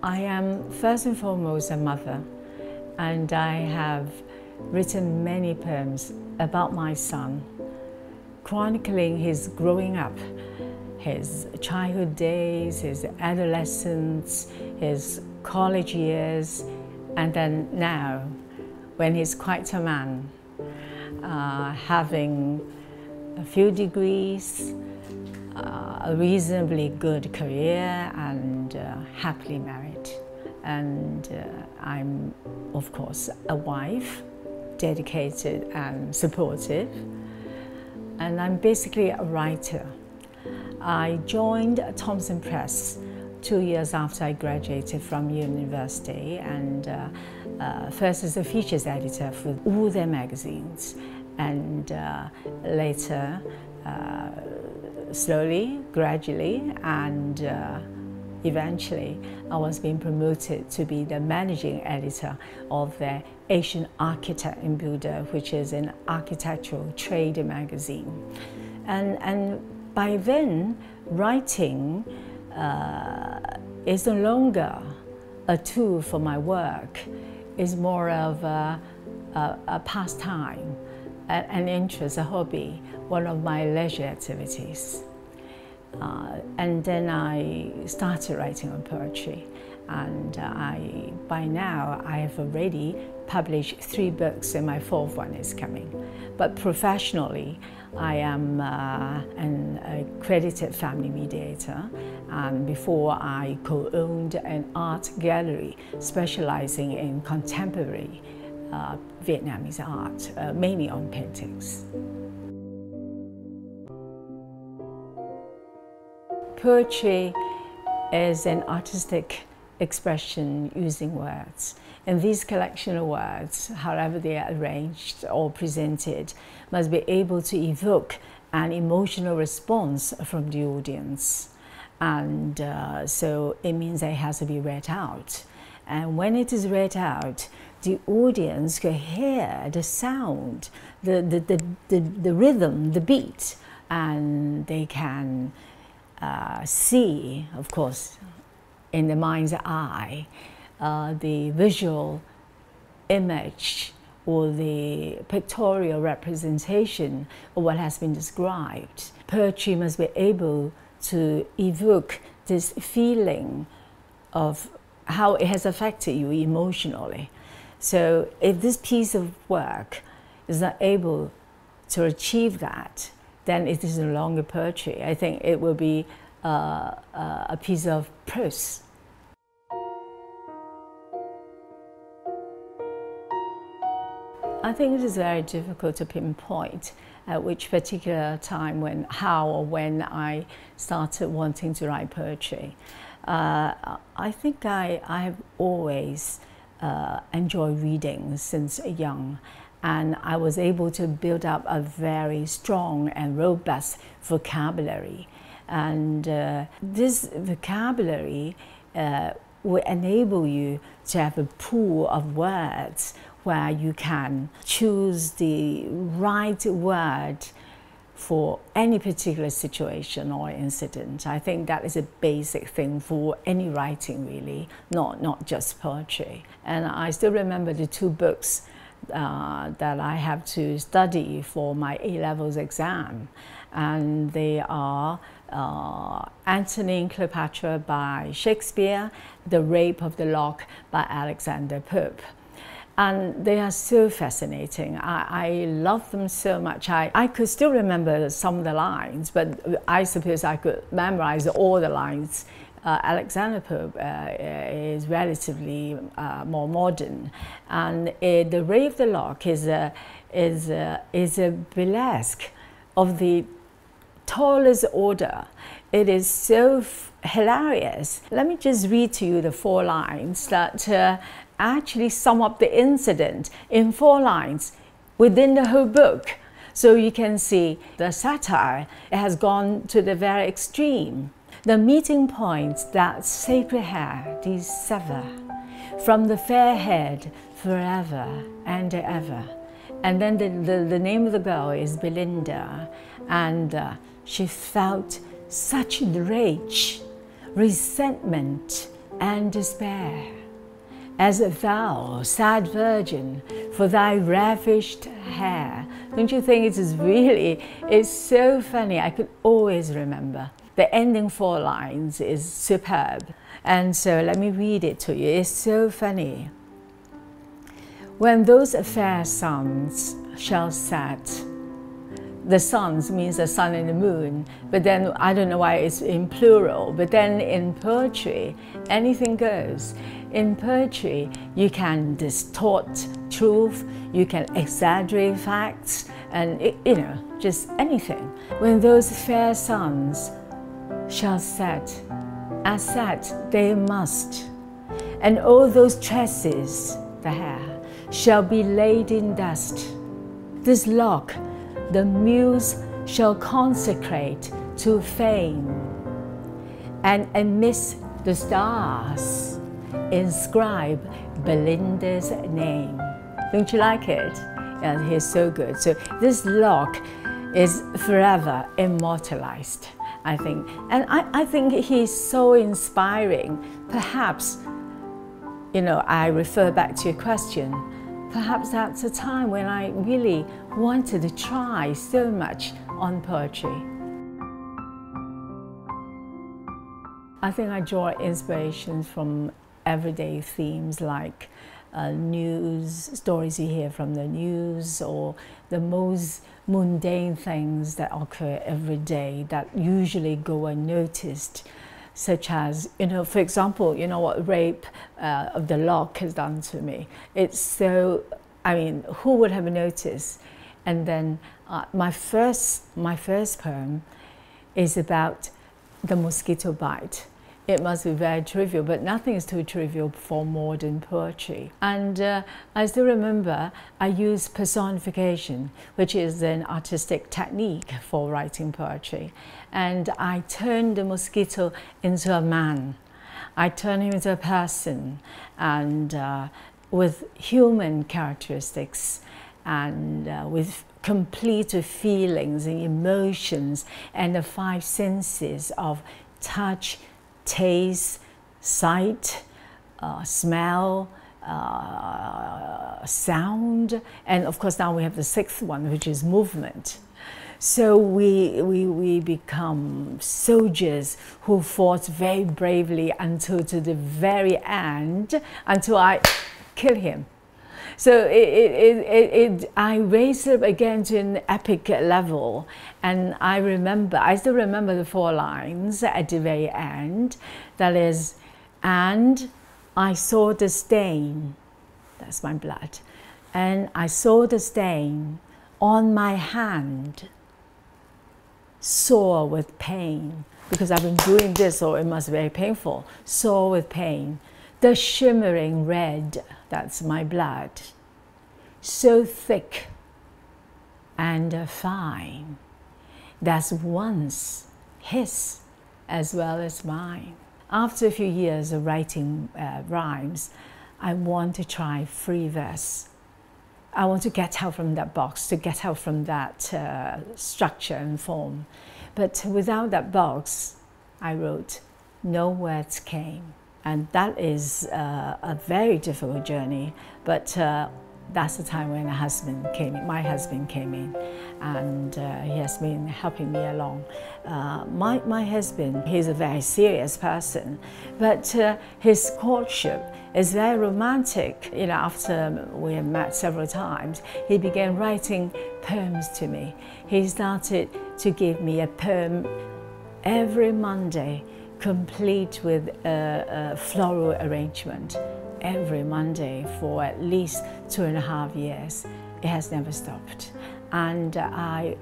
I am first and foremost a mother, and I have written many poems about my son, chronicling his growing up, his childhood days, his adolescence, his college years, and then now, when he's quite a man, having a few degrees, a reasonably good career, and happily married. And I'm, of course, a wife, dedicated and supportive. And I'm basically a writer. I joined Thomson Press 2 years after I graduated from university, and first as a features editor for all their magazines, and later slowly, gradually, and eventually I was being promoted to be the managing editor of the Asian Architect and Builder, which is an architectural trade magazine. And by then, writing is no longer a tool for my work. It's more of a pastime, an interest, a hobby, one of my leisure activities. And then I started writing on poetry, and by now I have already published 3 books, and my 4th one is coming. But professionally, I am an accredited family mediator, and before I co-owned an art gallery specializing in contemporary Vietnamese art, mainly on paintings. Poetry is an artistic expression using words. And these collection of words, however they are arranged or presented, must be able to evoke an emotional response from the audience. And so it means it has to be read out. And when it is read out, the audience can hear the sound, the rhythm, the beat, and they can see, of course, in the mind's eye, the visual image or the pictorial representation of what has been described. Poetry must be able to evoke this feeling of how it has affected you emotionally. So if this piece of work is not able to achieve that, then it is no longer poetry. I think it will be a piece of prose. I think it is very difficult to pinpoint at which particular time, how or when I started wanting to write poetry. I think I have always enjoyed reading since young, and I was able to build up a very strong and robust vocabulary. And this vocabulary will enable you to have a pool of words where you can choose the right word for any particular situation or incident. I think that is a basic thing for any writing, really, not just poetry. And I still remember the 2 books that I have to study for my A-levels exam, and they are Antony and Cleopatra by Shakespeare, The Rape of the Lock by Alexander Pope. And they are so fascinating. I love them so much. I could still remember some of the lines, but I suppose I could memorize all the lines. Alexander Pope is relatively more modern, and The Rape of the Lock is a burlesque of the tallest order. It is so hilarious. Let me just read to you the 4 lines that actually sum up the incident in 4 lines within the whole book. So you can see the satire has gone to the very extreme. The meeting points that sacred hair these sever, from the fair head forever and ever. And then the name of the girl is Belinda, and she felt such rage, resentment, and despair. As thou, sad virgin, for thy ravished hair. Don't you think it's so funny? I could always remember. The ending 4 lines is superb. And so let me read it to you. It's so funny. When those fair suns shall set, the suns means the sun and the moon, but then I don't know why it's in plural, but then in poetry, anything goes. In poetry, you can distort truth, you can exaggerate facts, and just anything. When those fair suns shall set, as set they must, and all those tresses, the hair, shall be laid in dust. This lock the muse shall consecrate to fame, and amidst the stars inscribe Belinda's name. Don't you like it? Yeah, he's so good. So this lock is forever immortalized, I think. And I think he's so inspiring. Perhaps, I refer back to your question, perhaps that's a time when I really wanted to try so much on poetry. I think I draw inspirations from everyday themes like news, stories you hear from the news, or the most mundane things that occur every day that usually go unnoticed, such as, for example, what rape of the lock has done to me. It's so, who would have noticed? And then my first poem is about the mosquito bite. It must be very trivial, but nothing is too trivial for modern poetry. And I still remember I used personification, which is an artistic technique for writing poetry. And I turned the mosquito into a man. I turned him into a person, and with human characteristics, and with complete feelings and emotions, and the 5 senses of touch, taste, sight, smell, sound, and of course now we have the 6th one, which is movement. So we become soldiers who fought very bravely until to the very end, until I kill him. So I raised it again to an epic level, and I still remember the 4 lines at the very end. That is, and I saw the stain, that's my blood, and I saw the stain on my hand, sore with pain, because I've been doing this, so it must be very painful, sore with pain. The shimmering red, that's my blood, so thick and fine, that's once his as well as mine. After a few years of writing rhymes, I want to try free verse. I want to get out from that box, to get out from that structure and form. But without that box, I wrote, no words came. And that is a very difficult journey, but that's the time when my husband came in, and he has been helping me along. My husband, he's a very serious person, but his courtship is very romantic. After we have met several times, he began writing poems to me. He started to give me a poem every Monday, complete with a floral arrangement. Every Monday for at least 2.5 years. It has never stopped. And I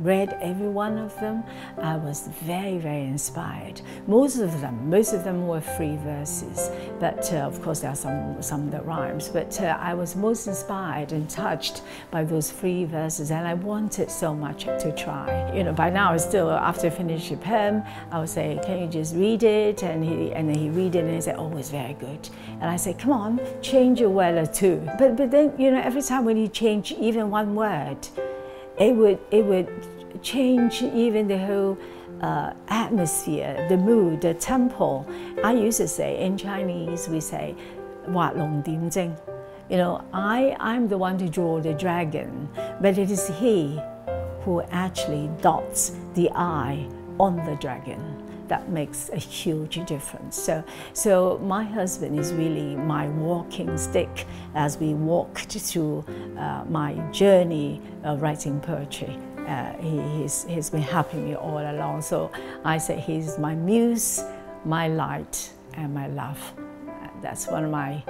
read every one of them. I was very, very inspired. Most of them were free verses, but of course there are some that rhymes. But I was most inspired and touched by those free verses, and I wanted so much to try. By now, still after finishing a poem, I would say, "Can you just read it?" And then he read it and he said, "Oh, it's very good." And I said, "Come on, change a word or two." But then every time when he changed even one word, it would change even the whole atmosphere, the mood, the tempo. I used to say, in Chinese, we say, 畫龍點睛. You know, I'm the one to draw the dragon, but it is he who actually dots the eye on the dragon. That makes a huge difference. So my husband is really my walking stick as we walked through my journey of writing poetry. He's been helping me all along. So I say he's my muse, my light, and my love. That's one of my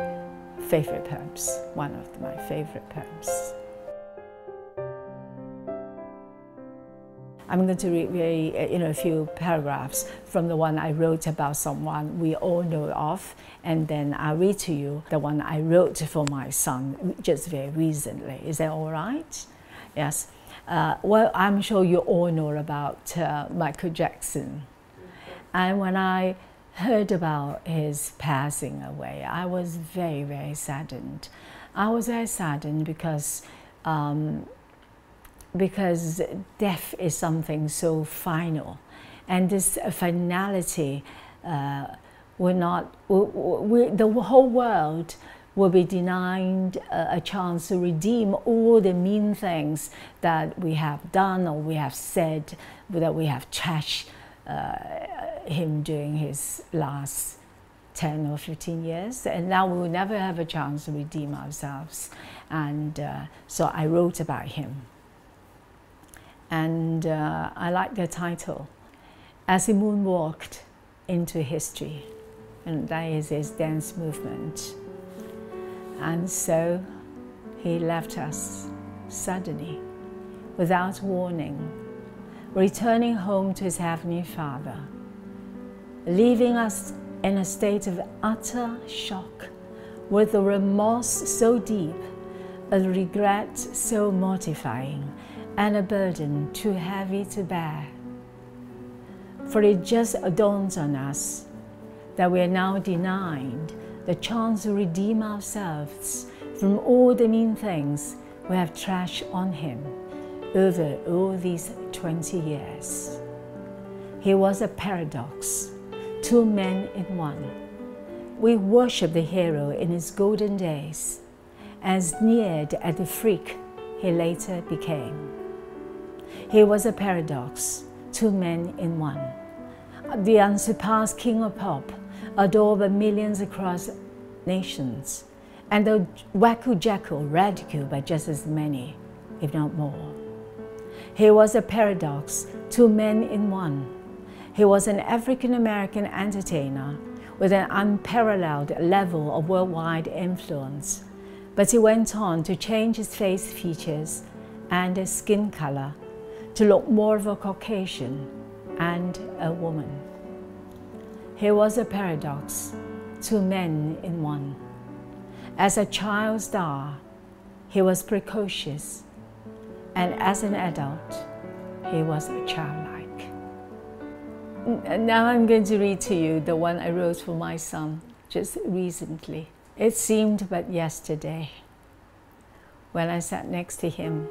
favorite poems, one of my favorite poems. I'm going to read a few paragraphs from the one I wrote about someone we all know of, and then I'll read to you the one I wrote for my son just very recently. Is that all right? Yes. Well, I'm sure you all know about Michael Jackson. And when I heard about his passing away, I was very, very saddened. I was very saddened because death is something so final, and this finality the whole world will be denied a chance to redeem all the mean things that we have done or we have said, that we have trashed him during his last 10 or 15 years, and now we will never have a chance to redeem ourselves. And so I wrote about him. And I like the title, As He Moonwalked into History, and that is his dance movement. And so he left us suddenly, without warning, returning home to his Heavenly Father, leaving us in a state of utter shock, with a remorse so deep, a regret so mortifying, and a burden too heavy to bear. For it just dawns on us that we are now denied the chance to redeem ourselves from all the mean things we have trashed on him over all these 20 years. He was a paradox, two men in one. We worship the hero in his golden days and sneered at the freak he later became. He was a paradox, two men in one. The unsurpassed king of pop, adored by millions across nations, and the wacko jackal ridiculed by just as many, if not more. He was a paradox, two men in one. He was an African-American entertainer with an unparalleled level of worldwide influence, but he went on to change his face features and his skin color to look more of a Caucasian and a woman. He was a paradox, two men in one. As a child star, he was precocious, and as an adult, he was childlike. Now I'm going to read to you the one I wrote for my son just recently. It seemed but yesterday when I sat next to him.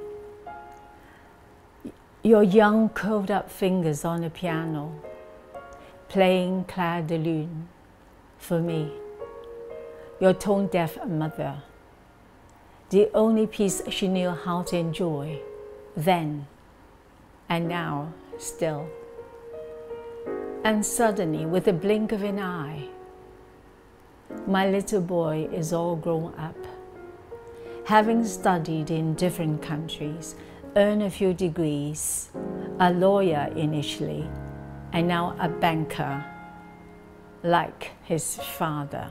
Your young curled up fingers on the piano, playing Clair de Lune for me, your tone-deaf mother, the only piece she knew how to enjoy then and now still. And suddenly, with a blink of an eye, my little boy is all grown up, having studied in different countries, earned a few degrees, a lawyer initially, and now a banker, like his father,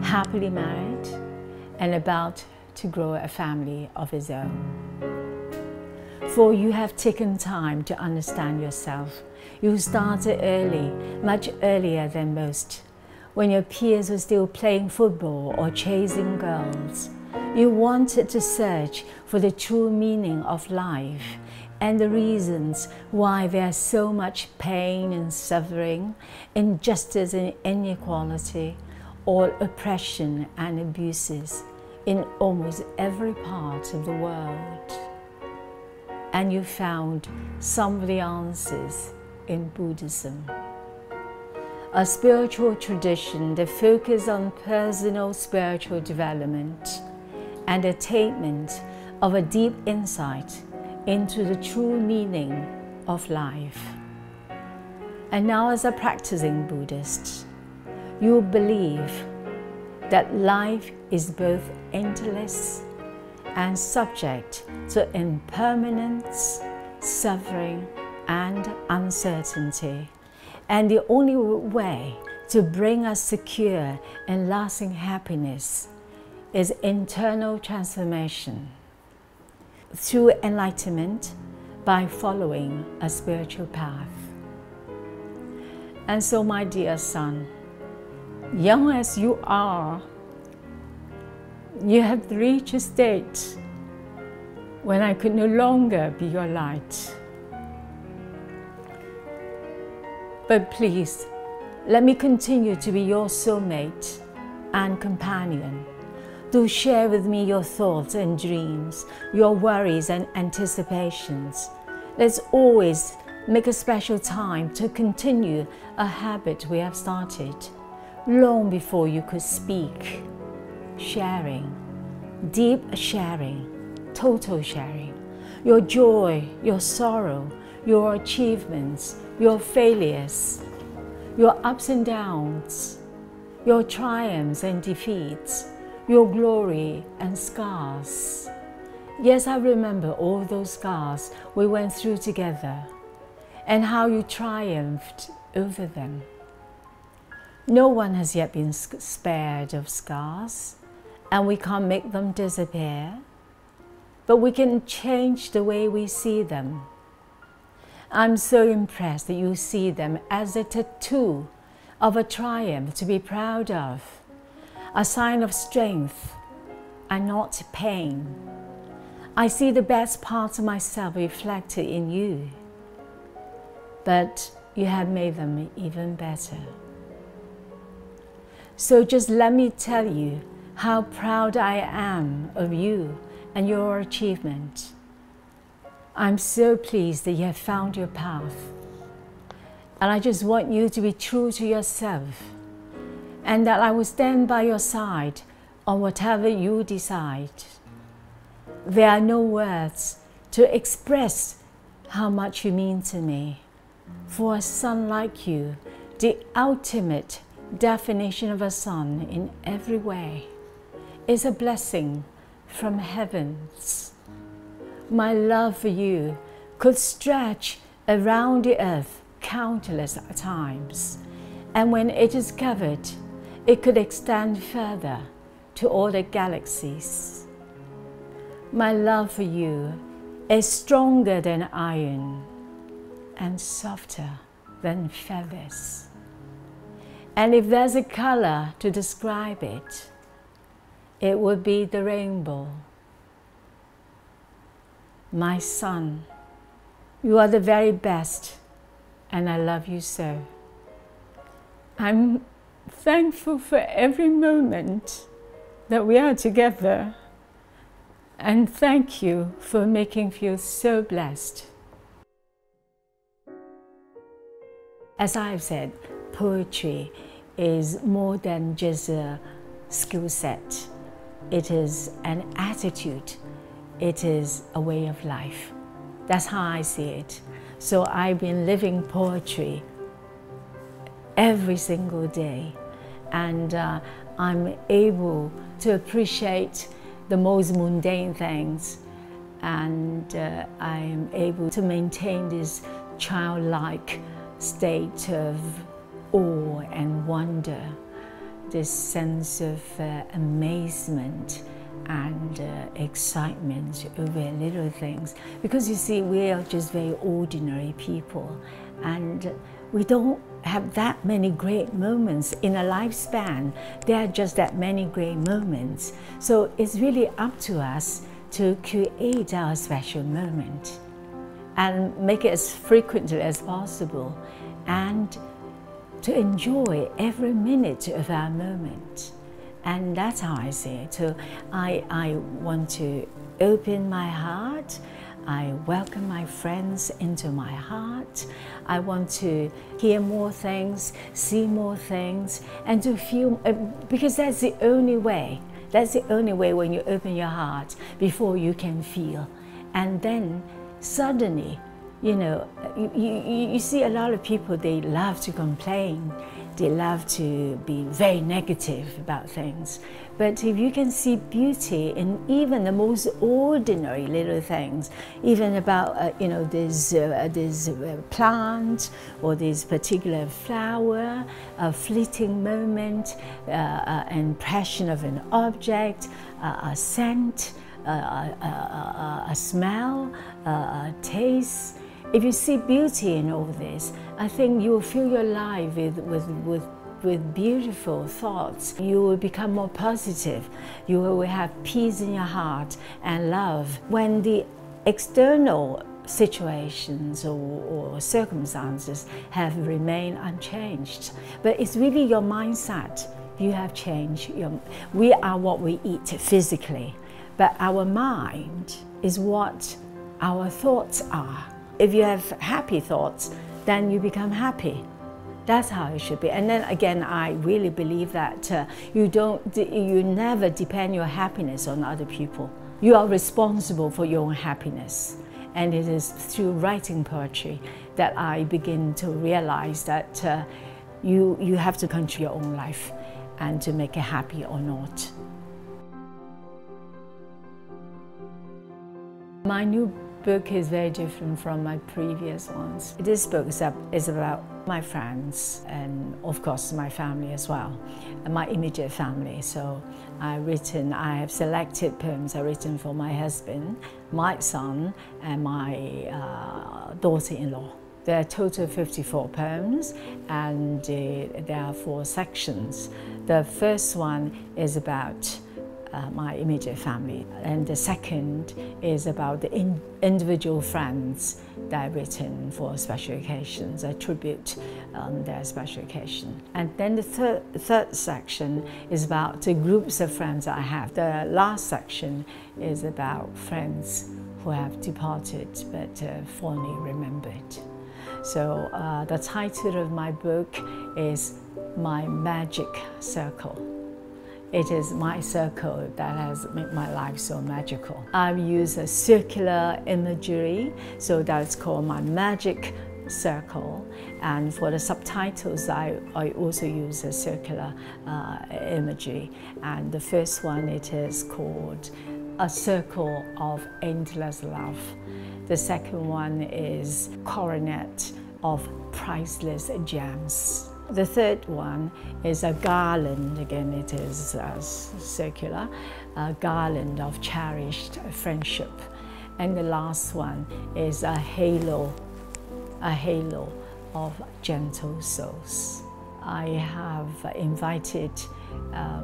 happily married and about to grow a family of his own. For you have taken time to understand yourself. You started early, much earlier than most, when your peers were still playing football or chasing girls. You wanted to search for the true meaning of life and the reasons why there's so much pain and suffering, injustice and inequality, or oppression and abuses in almost every part of the world. And you found some of the answers in Buddhism, a spiritual tradition that focuses on personal spiritual development and attainment of a deep insight into the true meaning of life. And now, as a practicing Buddhist, you believe that life is both endless and subject to impermanence, suffering, and uncertainty. And the only way to bring us secure and lasting happiness is internal transformation through enlightenment by following a spiritual path. And so, my dear son, young as you are, you have reached a state when I could no longer be your light. But please, let me continue to be your soulmate and companion. Do share with me your thoughts and dreams, your worries and anticipations. Let's always make a special time to continue a habit we have started long before you could speak. Sharing, deep sharing, total sharing, your joy, your sorrow, your achievements, your failures, your ups and downs, your triumphs and defeats, your glory and scars. Yes, I remember all those scars we went through together and how you triumphed over them. No one has yet been spared of scars, and we can't make them disappear, but we can change the way we see them. I'm so impressed that you see them as a tattoo of a triumph to be proud of, a sign of strength and not pain. I see the best parts of myself reflected in you, but you have made them even better. So just let me tell you how proud I am of you and your achievement. I'm so pleased that you have found your path. And I just want you to be true to yourself, and that I will stand by your side on whatever you decide. There are no words to express how much you mean to me. For a son like you, the ultimate definition of a son in every way, is a blessing from heavens. My love for you could stretch around the earth countless times, and when it is covered, it could extend further to all the galaxies. My love for you is stronger than iron and softer than feathers. And if there's a color to describe it, it would be the rainbow. My son, you are the very best, and I love you so. I'm thankful for every moment that we are together, and thank you for making me feel so blessed. As I've said, poetry is more than just a skill set. It is an attitude. It is a way of life. That's how I see it. So I've been living poetry every single day, and I'm able to appreciate the most mundane things, and I am able to maintain this childlike state of awe and wonder, this sense of amazement and excitement over little things. Because you see, we are just very ordinary people, and we don't have that many great moments in a lifespan. There are just that many great moments. So it's really up to us to create our special moment and make it as frequently as possible, and to enjoy every minute of our moment. And that's how I see it. So I want to open my heart. I welcome my friends into my heart. I want to hear more things, see more things, and to feel, because that's the only way. That's the only way when you open your heart before you can feel. And then suddenly, you know, you see a lot of people, they love to complain. They love to be very negative about things. But if you can see beauty in even the most ordinary little things, even about, you know, this plant or this particular flower, a fleeting moment, impression of an object, a scent, a smell, a taste. If you see beauty in all this, I think you will fill your life with beautiful thoughts. You will become more positive. You will have peace in your heart and love. When the external situations or circumstances have remained unchanged, but it's really your mindset. You have changed. We are what we eat physically, but our mind is what our thoughts are. If you have happy thoughts, then you become happy. That's how it should be. And then again, I really believe that you never depend your happiness on other people. You are responsible for your own happiness. And it is through writing poetry that I begin to realize that you have to control your own life and to make it happy or not. My new book is very different from my previous ones. This book is about my friends and of course my family as well, and my immediate family. So I have selected poems I've written for my husband, my son, and my daughter-in-law. There are a total of 54 poems, and there are 4 sections. The first one is about my immediate family, and the second is about the individual friends that I've written for special occasions. I tribute their special occasion. And then the third section is about the groups of friends I have. The last section is about friends who have departed but fondly remembered. So the title of my book is My Magic Circle. It is my circle that has made my life so magical. I've used a circular imagery, so that's called my magic circle. And for the subtitles, I also use a circular imagery. And the first one, it is called A Circle of Endless Love. The second one is Coronet of Priceless Gems. The third one is a garland, again it is circular, a garland of cherished friendship. And the last one is a halo of gentle souls. I have invited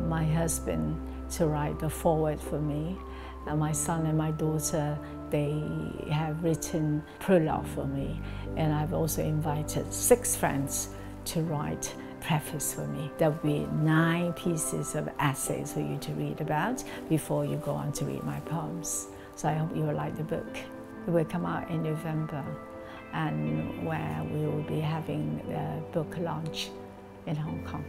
my husband to write the foreword for me. My son and my daughter, they have written prologue for me. And I've also invited 6 friends to write preface for me. There will be 9 pieces of essays for you to read about before you go on to read my poems. So I hope you will like the book. It will come out in November, and where we will be having the book launch in Hong Kong.